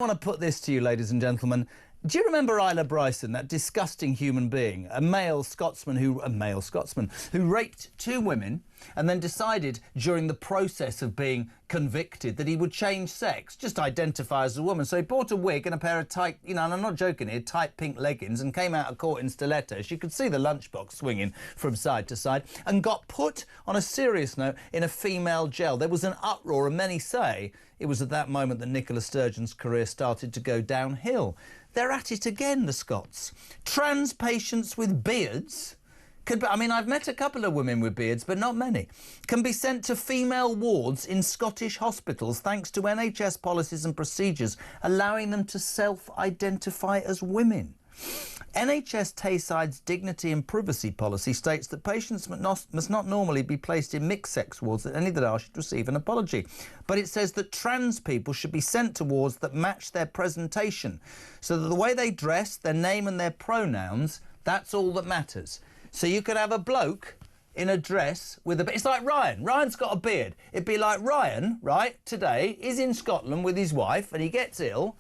I want to put this to you, ladies and gentlemen. Do you remember Isla Bryson, that disgusting human being, a male Scotsman who raped two women and then decided during the process of being convicted that he would change sex, just identify as a woman. So he bought a wig and a pair of tight, and I'm not joking here, tight pink leggings, and came out of court in stilettos. You could see the lunchbox swinging from side to side, and got put, on a serious note, in a female jail. There was an uproar, and many say it was at that moment that Nicola Sturgeon's career started to go downhill. They're at it again, the Scots. Trans patients with beards I've met a couple of women with beards, but not many, can be sent to female wards in Scottish hospitals thanks to NHS policies and procedures allowing them to self-identify as women. NHS Tayside's dignity and privacy policy states that patients must not normally be placed in mixed-sex wards, that any that are should receive an apology. But it says that trans people should be sent to wards that match their presentation, so that the way they dress, their name and their pronouns, that's all that matters. So you could have a bloke in a dress with a beard. It's like Ryan. Ryan's got a beard. It'd be like Ryan, right, today, is in Scotland with his wife and he gets ill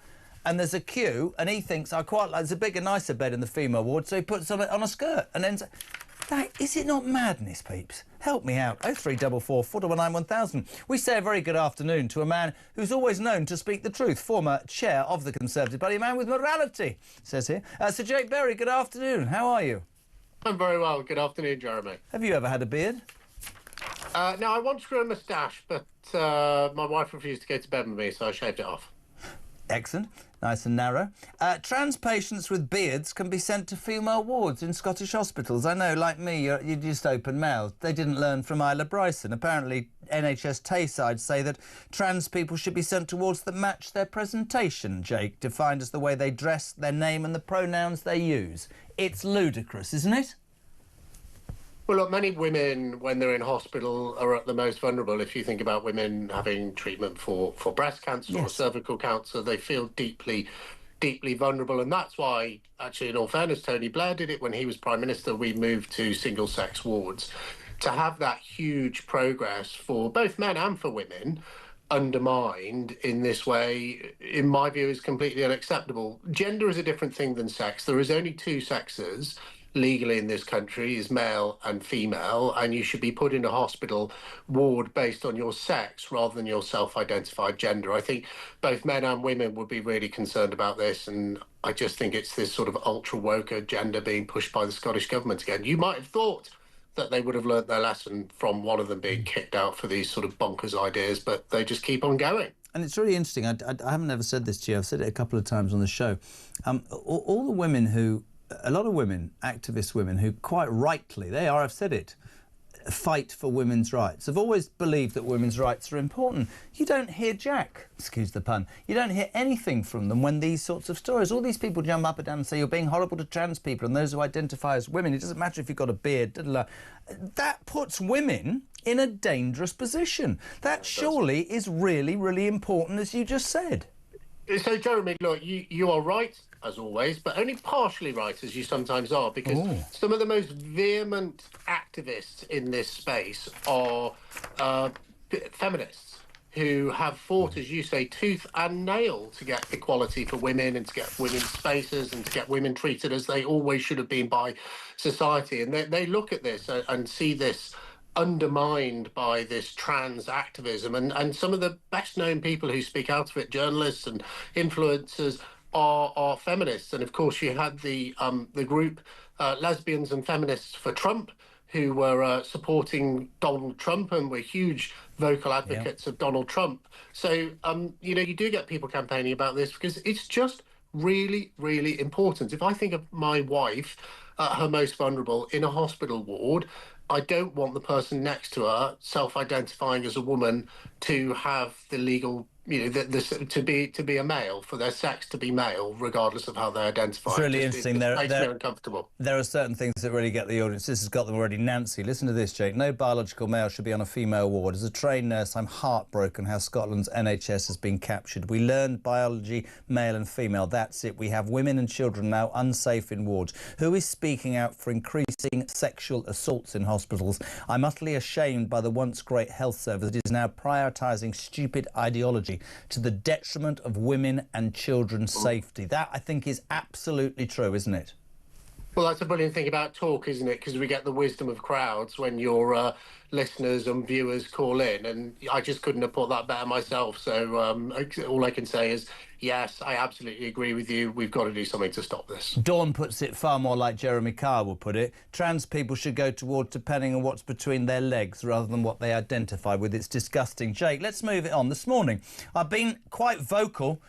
and there's a queue and he thinks, I quite like, there's a bigger, nicer bed in the female ward, so he puts something on a skirt and then... Is it not madness, peeps? Help me out. 0344 419 1000. We say a very good afternoon to a man who's always known to speak the truth, former chair of the Conservative Party, a man with morality, says here. Sir Jake Berry, good afternoon. How are you? I'm very well. Good afternoon, Jeremy. Have you ever had a beard? No, I once grew a moustache, but my wife refused to go to bed with me, so I shaved it off. Excellent. Nice and narrow. Trans patients with beards can be sent to female wards in Scottish hospitals. I know, like me, you're just open-mouthed. They didn't learn from Isla Bryson. Apparently, NHS Tayside say that trans people should be sent to wards that match their presentation, Jake, defined as the way they dress, their name and the pronouns they use. It's ludicrous, isn't it? Well, look, many women, when they're in hospital, are at the most vulnerable. If you think about women having treatment for breast cancer or cervical cancer, they feel deeply vulnerable. And that's why, actually, in all fairness, Tony Blair did it when he was Prime Minister. We moved to single-sex wards. To have that huge progress for both men and for women undermined in this way, in my view, is completely unacceptable. Gender is a different thing than sex. There is only two sexes legally in this country, is male and female, and you should be put in a hospital ward based on your sex rather than your self-identified gender. I think both men and women would be really concerned about this, and I just think it's this sort of ultra-woke agenda being pushed by the Scottish Government again. You might have thought that they would have learnt their lesson from one of them being kicked out for these sort of bonkers ideas, but they just keep on going. And it's really interesting. I haven't ever said this to you. I've said it a couple of times on the show. All the women who... A lot of women, activist women, who quite rightly, I've said it, fight for women's rights, have always believed that women's rights are important. You don't hear jack, excuse the pun, you don't hear anything from them when these sorts of stories, all these people jump up and down and say you're being horrible to trans people and those who identify as women, it doesn't matter if you've got a beard, that puts women in a dangerous position. That surely is really, really important, as you just said. So, Jeremy, look, you are right, as always, but only partially right, as you sometimes are, because some of the most vehement activists in this space are feminists who have fought, as you say, tooth and nail to get equality for women and to get women's spaces and to get women treated as they always should have been by society. And they look at this and see this undermined by this trans activism, and some of the best known people who speak out of it, journalists and influencers, are feminists. And of course you had the group Lesbians and Feminists for Trump, who were supporting Donald Trump and were huge vocal advocates of Donald Trump. So you do get people campaigning about this because it's just really, really important. If I think of my wife, her most vulnerable, in a hospital ward, I don't want the person next to her self-identifying as a woman to have the legal, to be a male, for their sex to be male, regardless of how they identify. It's really interesting. It makes me uncomfortable. There are certain things that really get the audience. This has got them already. Nancy, listen to this, Jake. No biological male should be on a female ward. As a trained nurse, I'm heartbroken how Scotland's NHS has been captured. We learned biology, male and female. That's it. We have women and children now unsafe in wards. Who is speaking out for increasing sexual assaults in hospitals? I'm utterly ashamed by the once great health service that is now prioritising stupid ideology sexuality to the detriment of women and children's safety. That, I think, is absolutely true, isn't it? Well, that's a brilliant thing about talk, isn't it? Because we get the wisdom of crowds when your listeners and viewers call in, and I just couldn't have put that better myself. So all I can say is, yes, I absolutely agree with you. We've got to do something to stop this. Dawn puts it far more like Jeremy Carr will put it. Trans people should go to war depending on what's between their legs rather than what they identify with. It's disgusting. Jake, let's move it on. This morning, I've been quite vocal